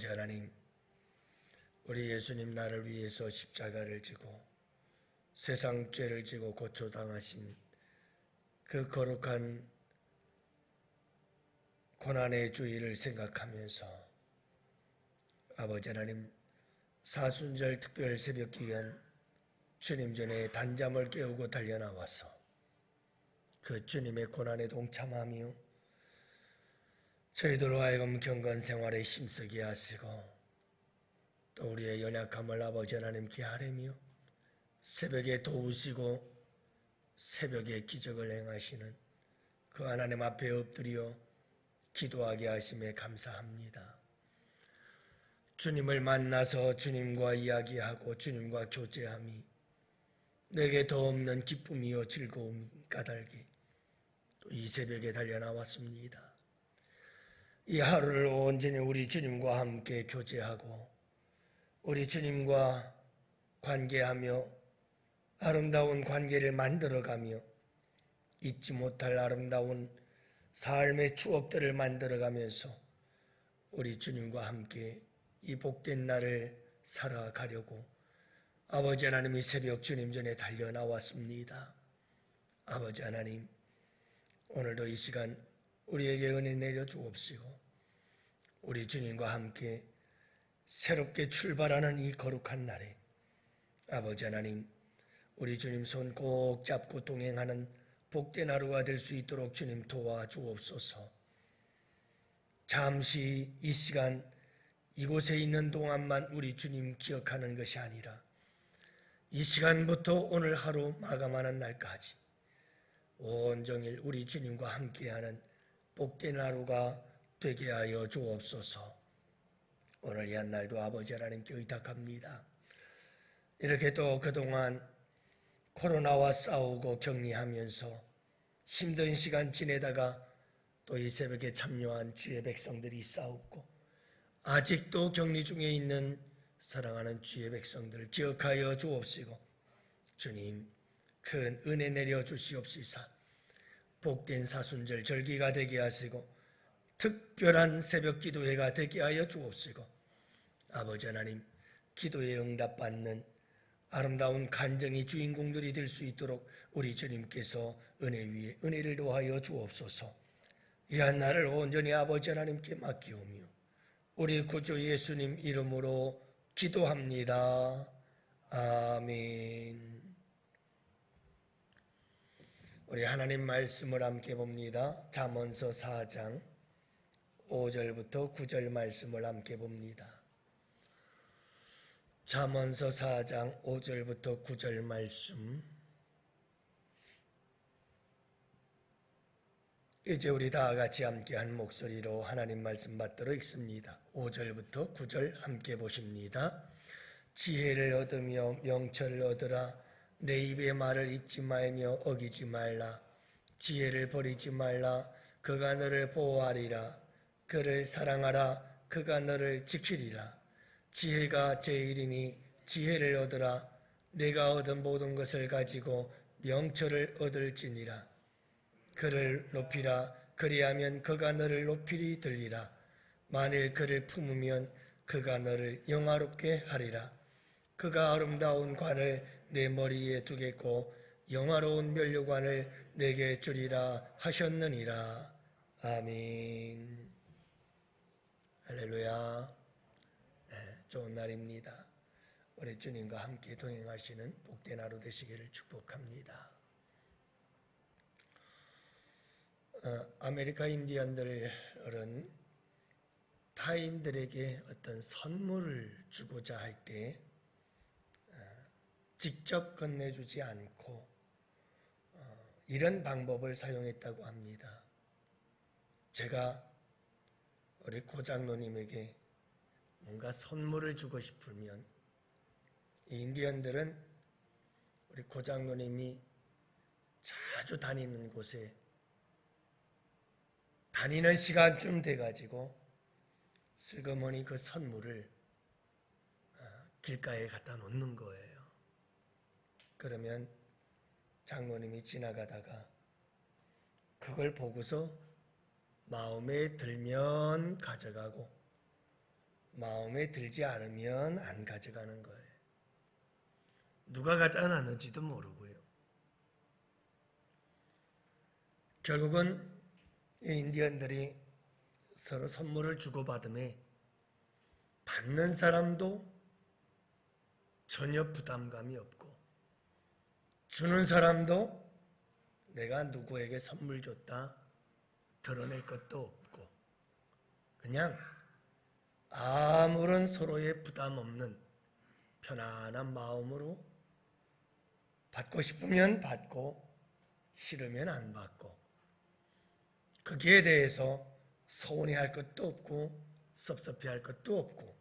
아버지 하나님, 우리 예수님 나를 위해서 십자가를 지고 세상 죄를 지고 고초당하신 그 거룩한 고난의 주의를 생각하면서 아버지 하나님, 사순절 특별 새벽 기간 주님 전에 단잠을 깨우고 달려나와서 그 주님의 고난에 동참하며 저희들로 하여금 경건 생활에 힘쓰게 하시고 또 우리의 연약함을 아버지 하나님께 아뢰며 새벽에 도우시고 새벽에 기적을 행하시는 그 하나님 앞에 엎드려 기도하게 하심에 감사합니다. 주님을 만나서 주님과 이야기하고 주님과 교제함이 내게 더 없는 기쁨이요 즐거움 까닭에 또 이 새벽에 달려나왔습니다. 이 하루를 온전히 우리 주님과 함께 교제하고 우리 주님과 관계하며 아름다운 관계를 만들어가며 잊지 못할 아름다운 삶의 추억들을 만들어가면서 우리 주님과 함께 이 복된 날을 살아가려고 아버지 하나님이 새벽 주님 전에 달려나왔습니다. 아버지 하나님, 오늘도 이 시간 우리에게 은혜 내려 주옵시고 우리 주님과 함께 새롭게 출발하는 이 거룩한 날에 아버지 하나님, 우리 주님 손 꼭 잡고 동행하는 복된 하루가 될 수 있도록 주님 도와주옵소서. 잠시 이 시간 이곳에 있는 동안만 우리 주님 기억하는 것이 아니라 이 시간부터 오늘 하루 마감하는 날까지 온종일 우리 주님과 함께하는 복된 하루가 되게 하여 주옵소서. 오늘 이 한날도 아버지 하나님께 의탁합니다. 이렇게 또 그동안 코로나와 싸우고 격리하면서 힘든 시간 지내다가 또 이 새벽에 참여한 주의 백성들이 싸웠고 아직도 격리 중에 있는 사랑하는 주의 백성들을 기억하여 주옵시고 주님 큰 은혜 내려 주시옵시사 복된 사순절 절기가 되게 하시고 특별한 새벽 기도회가 되게 하여 주옵시고 아버지 하나님, 기도에 응답받는 아름다운 간증의 주인공들이 될 수 있도록 우리 주님께서 은혜 위에 은혜를 더하여 주옵소서. 이 한날을 온전히 아버지 하나님께 맡기오며 우리 구주 예수님 이름으로 기도합니다. 아멘. 우리 하나님 말씀을 함께 봅니다. 잠언서 4장 5절부터 9절 말씀을 함께 봅니다. 잠언서 4장 5절부터 9절 말씀. 이제 우리 다 같이 함께 한 목소리로 하나님 말씀 받들어 읽습니다. 5절부터 9절 함께 보십니다. 지혜를 얻으며 명철을 얻으라. 내 입의 말을 잊지 말며 어기지 말라. 지혜를 버리지 말라. 그가 너를 보호하리라. 그를 사랑하라. 그가 너를 지키리라. 지혜가 제일이니 지혜를 얻으라. 내가 얻은 모든 것을 가지고 명철을 얻을지니라. 그를 높이라. 그리하면 그가 너를 높이리 들리라. 만일 그를 품으면 그가 너를 영화롭게 하리라. 그가 아름다운 관을 내 머리에 두겠고 영화로운 면류관을 내게 주리라 하셨느니라. 아멘. 할렐루야. 좋은 날입니다. 우리 주님과 함께 동행하시는 복된 하루 되시기를 축복합니다. 아메리카 인디언들은 타인들에게 어떤 선물을 주고자 할 때 직접 건네주지 않고 이런 방법을 사용했다고 합니다. 제가 우리 고장로님에게 뭔가 선물을 주고 싶으면 이 인디언들은 우리 고장로님이 자주 다니는 곳에 다니는 시간쯤 돼가지고 슬그머니 그 선물을 길가에 갖다 놓는 거예요. 그러면 장로님이 지나가다가 그걸 보고서 마음에 들면 가져가고 마음에 들지 않으면 안 가져가는 거예요. 누가 갖다 놨는지도 모르고요. 결국은 인디언들이 서로 선물을 주고받음에 받는 사람도 전혀 부담감이 없고 주는 사람도 내가 누구에게 선물 줬다 드러낼 것도 없고 그냥 아무런 서로의 부담 없는 편안한 마음으로 받고 싶으면 받고 싫으면 안 받고 거기에 대해서 서운해할 것도 없고 섭섭해할 것도 없고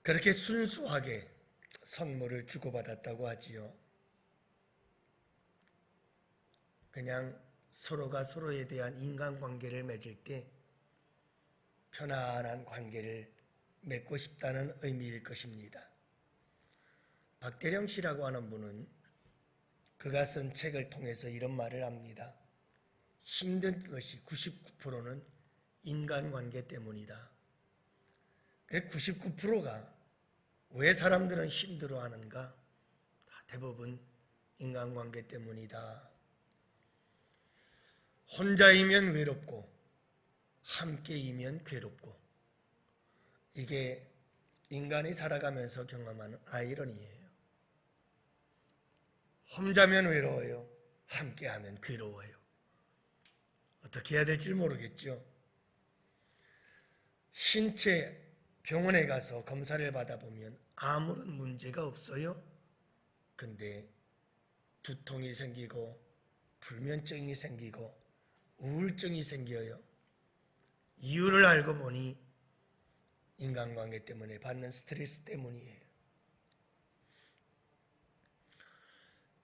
그렇게 순수하게 선물을 주고받았다고 하지요. 그냥 서로가 서로에 대한 인간관계를 맺을 때 편안한 관계를 맺고 싶다는 의미일 것입니다. 박대령 씨라고 하는 분은 그가 쓴 책을 통해서 이런 말을 합니다. 힘든 것이 99%는 인간관계 때문이다. 99%가 왜 사람들은 힘들어하는가? 대부분 인간관계 때문이다. 혼자이면 외롭고 함께이면 괴롭고 이게 인간이 살아가면서 경험하는 아이러니예요. 혼자면 외로워요. 함께하면 괴로워요. 어떻게 해야 될지 모르겠죠. 신체 병원에 가서 검사를 받아보면 아무런 문제가 없어요. 근데 두통이 생기고 불면증이 생기고 우울증이 생겨요. 이유를 알고 보니 인간관계 때문에 받는 스트레스 때문이에요.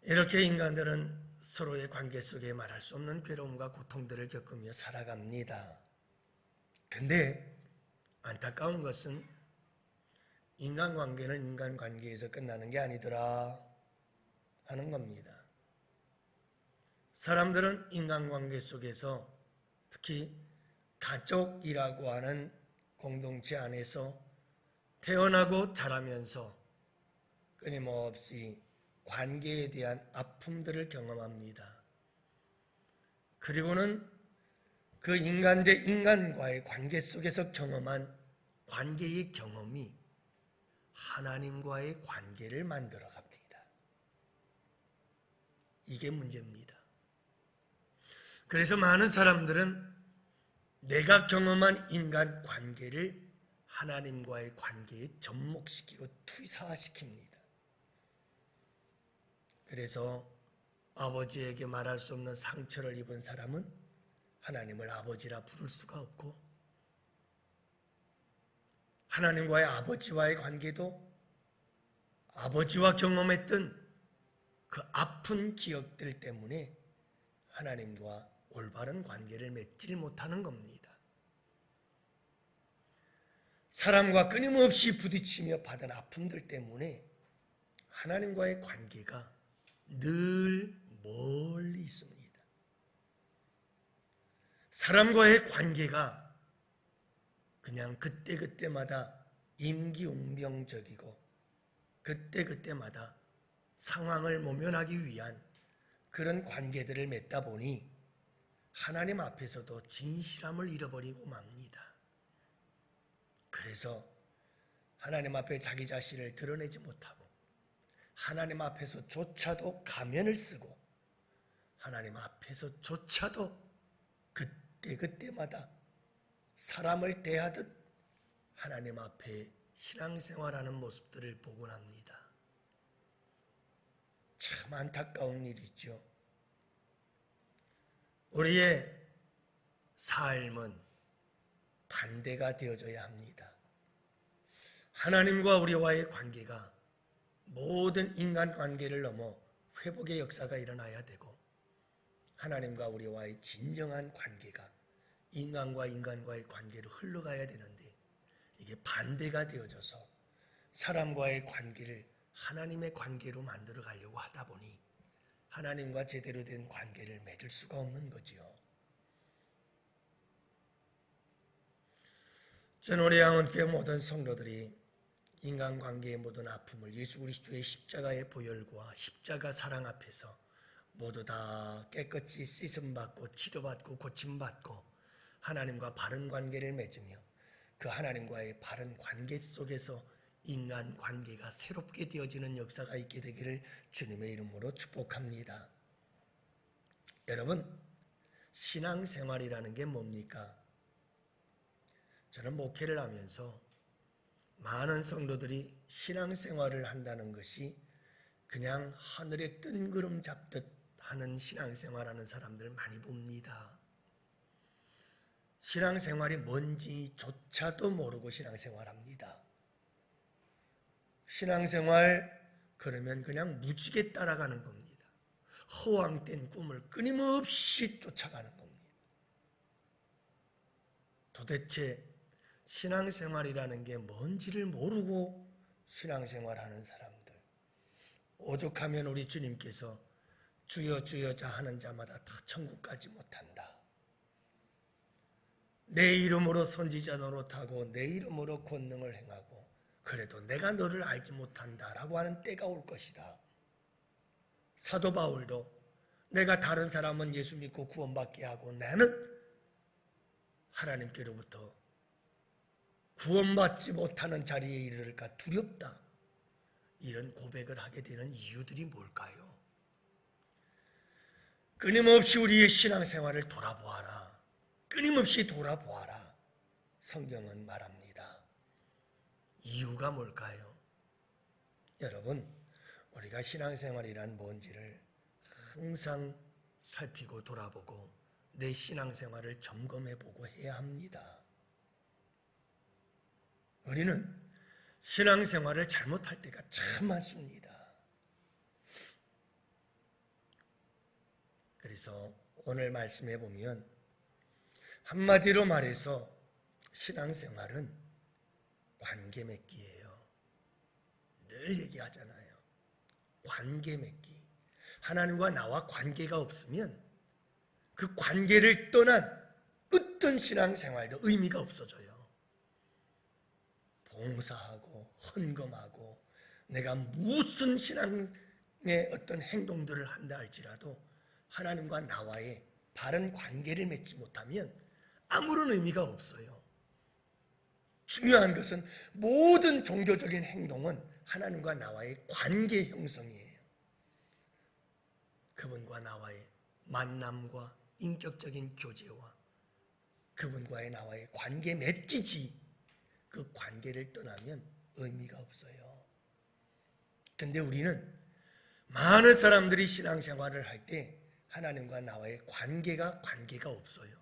이렇게 인간들은 서로의 관계 속에 말할 수 없는 괴로움과 고통들을 겪으며 살아갑니다. 근데 안타까운 것은 인간관계는 인간관계에서 끝나는 게 아니더라 하는 겁니다. 사람들은 인간관계 속에서 특히 가족이라고 하는 공동체 안에서 태어나고 자라면서 끊임없이 관계에 대한 아픔들을 경험합니다. 그리고는 그 인간 대 인간과의 관계 속에서 경험한 관계의 경험이 하나님과의 관계를 만들어 갑니다. 이게 문제입니다. 그래서 많은 사람들은 내가 경험한 인간 관계를 하나님과의 관계에 접목시키고 투사시킵니다. 그래서 아버지에게 말할 수 없는 상처를 입은 사람은 하나님을 아버지라 부를 수가 없고 하나님과의 아버지와의 관계도 아버지와 경험했던 그 아픈 기억들 때문에 하나님과 올바른 관계를 맺지 못하는 겁니다. 사람과 끊임없이 부딪히며 받은 아픔들 때문에 하나님과의 관계가 늘 멀리 있습니다. 사람과의 관계가 그냥 그때그때마다 임기응변적이고 그때그때마다 상황을 모면하기 위한 그런 관계들을 맺다 보니 하나님 앞에서도 진실함을 잃어버리고 맙니다. 그래서 하나님 앞에 자기 자신을 드러내지 못하고 하나님 앞에서조차도 가면을 쓰고 하나님 앞에서조차도 그때마다 사람을 대하듯 하나님 앞에 신앙생활하는 모습들을 보곤 합니다. 참 안타까운 일이죠. 우리의 삶은 반대가 되어져야 합니다. 하나님과 우리와의 관계가 모든 인간관계를 넘어 회복의 역사가 일어나야 되고 하나님과 우리와의 진정한 관계가 인간과 인간과의 관계로 흘러가야 되는데 이게 반대가 되어져서 사람과의 관계를 하나님의 관계로 만들어 가려고 하다 보니 하나님과 제대로 된 관계를 맺을 수가 없는 거지요. 전월의 양원교회 모든 성도들이 인간관계의 모든 아픔을 예수 그리스도의 십자가의 보혈과 십자가 사랑 앞에서 모두 다 깨끗이 씻음받고 치료받고 고침받고 하나님과 바른 관계를 맺으며 그 하나님과의 바른 관계 속에서 인간관계가 새롭게 되어지는 역사가 있게 되기를 주님의 이름으로 축복합니다. 여러분, 신앙생활이라는 게 뭡니까? 저는 목회를 하면서 많은 성도들이 신앙생활을 한다는 것이 그냥 하늘에 뜬구름 잡듯 하는 신앙생활하는 사람들 많이 봅니다. 신앙생활이 뭔지조차도 모르고 신앙생활합니다. 신앙생활 그러면 그냥 무지개 따라가는 겁니다. 허황된 꿈을 끊임없이 쫓아가는 겁니다. 도대체 신앙생활이라는 게 뭔지를 모르고 신앙생활하는 사람들, 오죽하면 우리 주님께서 주여 주여자 하는 자마다 다 천국 가지 못한다. 내 이름으로 선지자 노릇하고 내 이름으로 권능을 행하고 그래도 내가 너를 알지 못한다라고 하는 때가 올 것이다. 사도 바울도 내가 다른 사람은 예수 믿고 구원받게 하고 나는 하나님께로부터 구원받지 못하는 자리에 이르를까 두렵다. 이런 고백을 하게 되는 이유들이 뭘까요? 끊임없이 우리의 신앙생활을 돌아보아라. 끊임없이 돌아보아라. 성경은 말합니다. 이유가 뭘까요? 여러분, 우리가 신앙생활이란 뭔지를 항상 살피고 돌아보고 내 신앙생활을 점검해보고 해야 합니다. 우리는 신앙생활을 잘못할 때가 참 많습니다. 그래서 오늘 말씀해 보면 한마디로 말해서 신앙생활은 관계 맺기예요. 늘 얘기하잖아요. 관계 맺기. 하나님과 나와 관계가 없으면 그 관계를 떠난 어떤 신앙생활도 의미가 없어져요. 봉사하고 헌금하고 내가 무슨 신앙의 어떤 행동들을 한다 할지라도 하나님과 나와의 바른 관계를 맺지 못하면 아무런 의미가 없어요. 중요한 것은 모든 종교적인 행동은 하나님과 나와의 관계 형성이에요. 그분과 나와의 만남과 인격적인 교제와 그분과의 나와의 관계 맺기지 그 관계를 떠나면 의미가 없어요. 근데 우리는 많은 사람들이 신앙생활을 할 때 하나님과 나와의 관계가 없어요.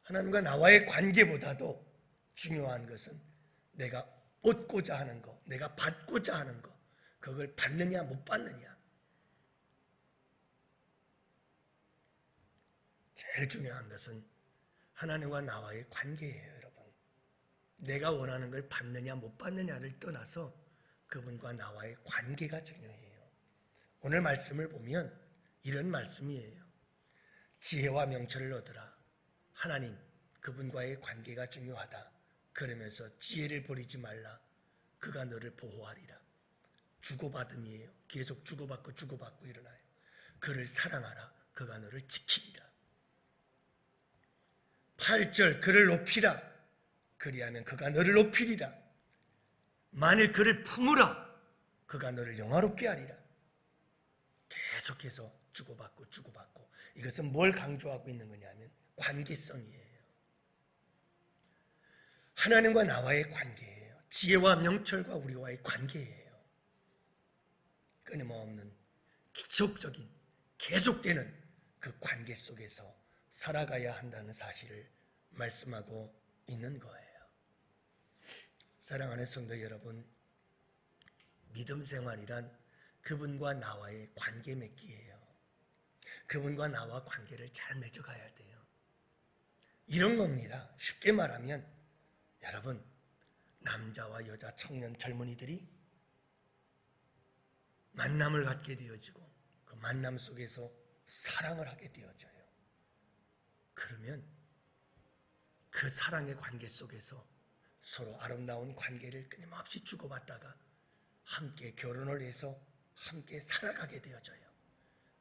하나님과 나와의 관계보다도 중요한 것은 내가 얻고자 하는 거, 내가 받고자 하는 거, 그걸 받느냐 못 받느냐. 제일 중요한 것은 하나님과 나와의 관계예요, 여러분. 내가 원하는 걸 받느냐 못 받느냐를 떠나서 그분과 나와의 관계가 중요해요. 오늘 말씀을 보면 이런 말씀이에요. 지혜와 명철을 얻으라. 하나님, 그분과의 관계가 중요하다. 그러면서 지혜를 버리지 말라. 그가 너를 보호하리라. 주고받음이에요. 계속 주고받고 일어나요. 그를 사랑하라. 그가 너를 지키리라. 8절, 그를 높이라. 그리하면 그가 너를 높이리라. 만일 그를 품으라. 그가 너를 영화롭게 하리라. 계속해서 주고받고 이것은 뭘 강조하고 있는 거냐면 관계성이에요. 하나님과 나와의 관계예요. 지혜와 명철과 우리와의 관계예요. 끊임없는 기적적인 계속되는 그 관계 속에서 살아가야 한다는 사실을 말씀하고 있는 거예요. 사랑하는 성도 여러분, 믿음 생활이란 그분과 나와의 관계 맺기예요. 그분과 나와 관계를 잘 맺어가야 돼요. 이런 겁니다. 쉽게 말하면 여러분, 남자와 여자, 청년, 젊은이들이 만남을 갖게 되어지고 그 만남 속에서 사랑을 하게 되어져요. 그러면 그 사랑의 관계 속에서 서로 아름다운 관계를 끊임없이 주고받다가 함께 결혼을 해서 함께 살아가게 되어져요.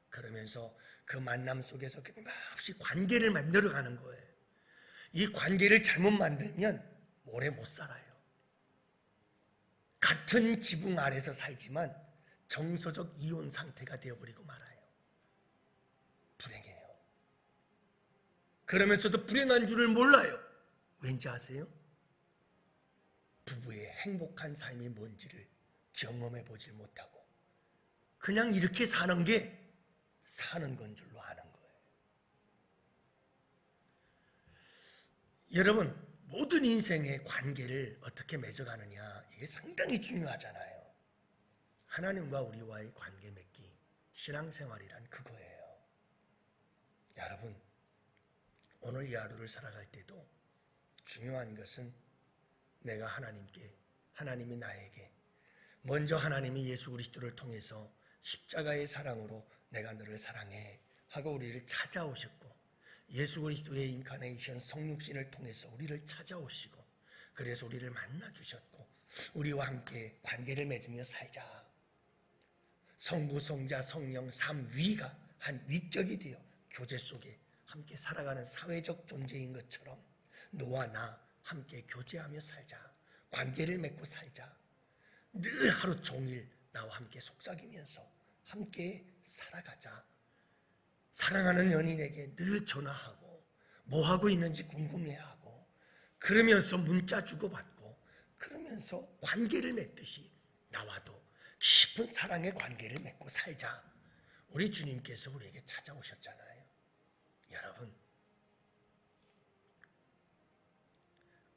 그러면서 그 만남 속에서 끊임없이 관계를 만들어가는 거예요. 이 관계를 잘못 만들면 오래 못 살아요. 같은 지붕 아래서 살지만 정서적 이혼 상태가 되어버리고 말아요. 불행해요. 그러면서도 불행한 줄을 몰라요. 왠지 아세요? 부부의 행복한 삶이 뭔지를 경험해 보질 못하고 그냥 이렇게 사는 게 사는 건 줄로 아는 거예요. 여러분, 모든 인생의 관계를 어떻게 맺어가느냐, 이게 상당히 중요하잖아요. 하나님과 우리와의 관계 맺기, 신앙생활이란 그거예요. 여러분, 오늘 이 하루를 살아갈 때도 중요한 것은 내가 하나님께, 하나님이 나에게, 먼저 하나님이 예수 그리스도를 통해서 십자가의 사랑으로 내가 너를 사랑해 하고 우리를 찾아오셨고, 예수 그리스도의 인카네이션 성육신을 통해서 우리를 찾아오시고, 그래서 우리를 만나주셨고, 우리와 함께 관계를 맺으며 살자. 성부, 성자, 성령, 삼위가 한 위격이 되어 교제 속에 함께 살아가는 사회적 존재인 것처럼 너와 나 함께 교제하며 살자. 관계를 맺고 살자. 늘 하루 종일 나와 함께 속삭이면서 함께 살아가자. 사랑하는 연인에게 늘 전화하고 뭐 하고 있는지 궁금해하고 그러면서 문자 주고받고 그러면서 관계를 맺듯이 나와도 깊은 사랑의 관계를 맺고 살자. 우리 주님께서 우리에게 찾아오셨잖아요. 여러분,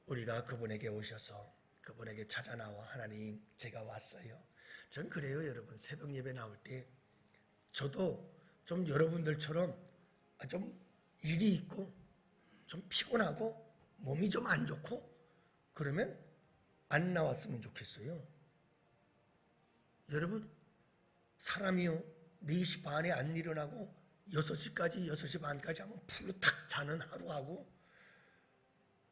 우리가 그분에게 오셔서 그분에게 찾아 나와 하나님 제가 왔어요. 전 그래요. 여러분, 새벽 예배 나올 때 저도 좀 여러분들처럼 좀 일이 있고 좀 피곤하고 몸이 좀 안 좋고 그러면 안 나왔으면 좋겠어요. 여러분, 사람이요 4시 반에 안 일어나고 6시까지 6시 반까지 하면 풀로 탁 자는 하루하고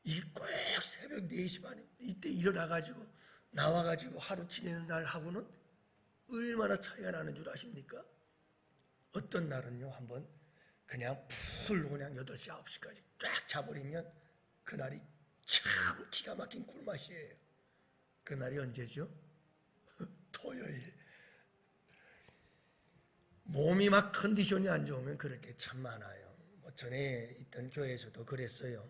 이 꼭 새벽 4시 반에 이때 일어나가지고 나와가지고 하루 지내는 날하고는 얼마나 차이가 나는 줄 아십니까? 어떤 날은요 한번 그냥 풀로 그냥 8시 9시까지 쫙 자버리면 그날이 참 기가 막힌 꿀맛이에요. 그날이 언제죠? 토요일. 몸이 막 컨디션이 안 좋으면 그럴 때 참 많아요. 뭐 전에 있던 교회에서도 그랬어요.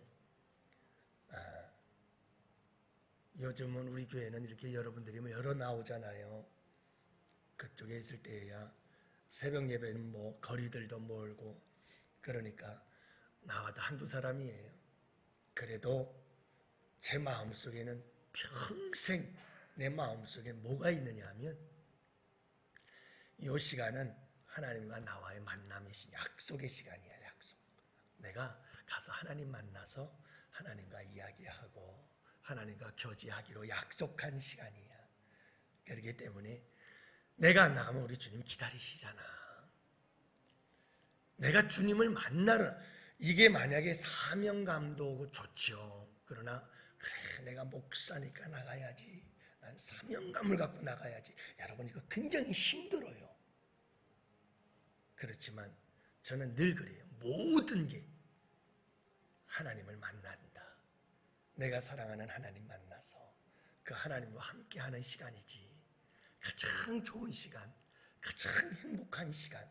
요즘은 우리 교회는 이렇게 여러분들이 뭐 열어 나오잖아요. 그쪽에 있을 때야 새벽 예배는 뭐 거리들도 멀고 그러니까 나와도 한두 사람이에요. 그래도 제 마음속에는 평생 내 마음속에 뭐가 있느냐 하면 이 시간은 하나님과 나와의 만남의 약속의 시간이야. 약속. 내가 가서 하나님 만나서 하나님과 이야기하고 하나님과 교제하기로 약속한 시간이야. 그렇기 때문에 내가 안 나가면 우리 주님 기다리시잖아. 내가 주님을 만나러 이게 만약에 사명감도 좋죠. 그러나 그래 내가 목사니까 나가야지. 난 사명감을 갖고 나가야지. 여러분 이거 굉장히 힘들어요. 그렇지만 저는 늘 그래요. 모든 게 하나님을 만난다. 내가 사랑하는 하나님 만나서 그 하나님과 함께하는 시간이지. 가장 좋은 시간, 가장 행복한 시간,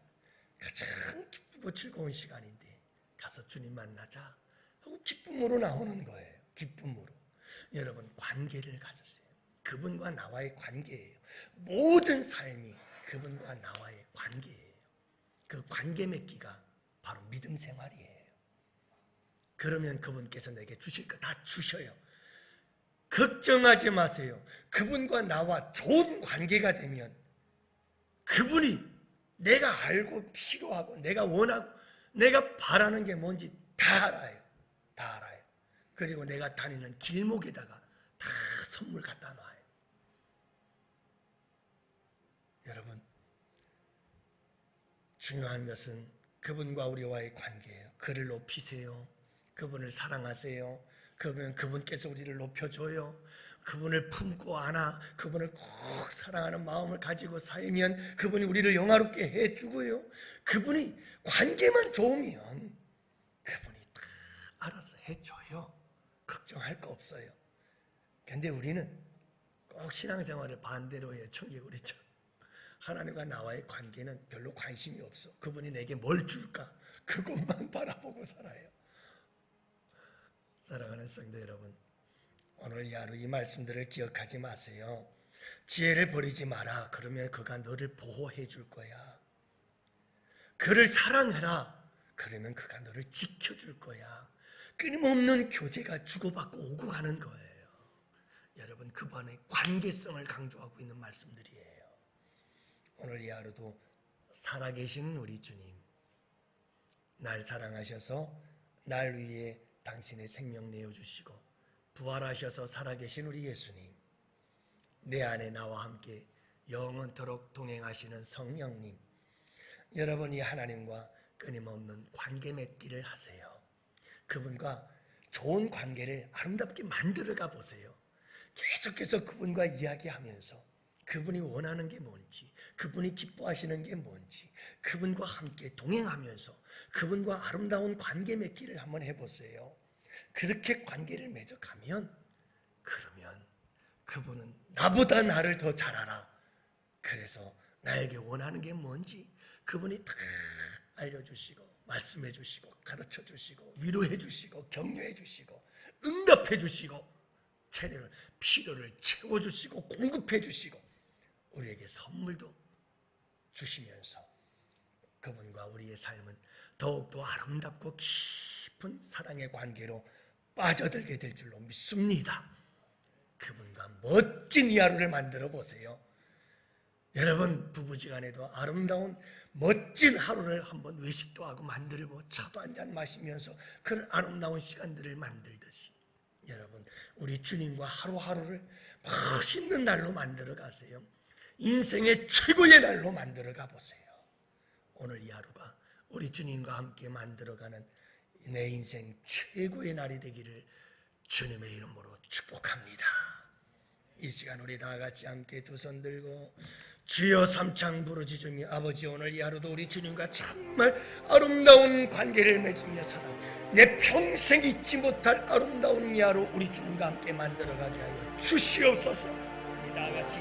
가장 기쁘고 즐거운 시간인데 가서 주님 만나자 하고 기쁨으로 나오는 거예요. 기쁨으로. 여러분 관계를 가졌어요. 그분과 나와의 관계예요. 모든 삶이 그분과 나와의 관계예요. 그 관계 맺기가 바로 믿음 생활이에요. 그러면 그분께서 내게 주실 거 다 주셔요. 걱정하지 마세요. 그분과 나와 좋은 관계가 되면 그분이 내가 알고 필요하고 내가 원하고 내가 바라는 게 뭔지 다 알아요. 다 알아요. 그리고 내가 다니는 길목에다가 다 선물 갖다 놔요. 여러분, 중요한 것은 그분과 우리와의 관계예요. 그를 높이세요. 그분을 사랑하세요. 그러면 그분께서 우리를 높여줘요. 그분을 품고 안아 그분을 꼭 사랑하는 마음을 가지고 살면 그분이 우리를 영화롭게 해주고요. 그분이 관계만 좋으면 그분이 다 알아서 해줘요. 걱정할 거 없어요. 근데 우리는 꼭 신앙생활을 반대로 해요. 청개구리처럼. 하나님과 나와의 관계는 별로 관심이 없어. 그분이 내게 뭘 줄까? 그것만 바라보고 살아요. 사랑하는 성도 여러분, 오늘 이 하루 이 말씀들을 기억하지 마세요. 지혜를 버리지 마라. 그러면 그가 너를 보호해 줄 거야. 그를 사랑해라. 그러면 그가 너를 지켜줄 거야. 끊임없는 교제가 주고받고 오고 가는 거예요. 여러분, 그분의 관계성을 강조하고 있는 말씀들이에요. 오늘 이 하루도 살아계신 우리 주님, 날 사랑하셔서 날 위해 당신의 생명 내어주시고 부활하셔서 살아계신 우리 예수님, 내 안에 나와 함께 영원토록 동행하시는 성령님, 여러분이 하나님과 끊임없는 관계 맺기를 하세요. 그분과 좋은 관계를 아름답게 만들어가 보세요. 계속해서 그분과 이야기하면서 그분이 원하는 게 뭔지, 그분이 기뻐하시는 게 뭔지, 그분과 함께 동행하면서 그분과 아름다운 관계 맺기를 한번 해보세요. 그렇게 관계를 맺어가면 그러면 그분은 나보다 나를 더 잘 알아. 그래서 나에게 원하는 게 뭔지 그분이 다 알려주시고 말씀해 주시고 가르쳐 주시고 위로해 주시고 격려해 주시고 응답해 주시고 체력을 필요를 채워주시고 공급해 주시고 우리에게 선물도 주시면서 그분과 우리의 삶은 더욱더 아름답고 깊은 사랑의 관계로 빠져들게 될 줄로 믿습니다. 그분과 멋진 이 하루를 만들어 보세요. 여러분, 부부지간에도 아름다운 멋진 하루를 한번 외식도 하고 만들고 차도 한잔 마시면서 그런 아름다운 시간들을 만들듯이 여러분, 우리 주님과 하루하루를 멋있는 날로 만들어 가세요. 인생의 최고의 날로 만들어 가보세요. 오늘 이 하루가 우리 주님과 함께 만들어가는 내 인생 최고의 날이 되기를 주님의 이름으로 축복합니다. 이 시간 우리 다 같이 함께 두 손 들고 주여 삼창 부르짖으며 아버지, 오늘 이 하루도 우리 주님과 정말 아름다운 관계를 맺으며 살아 내 평생 잊지 못할 아름다운 이 하루 우리 주님과 함께 만들어가게 하여 주시옵소서. 우리 다 같이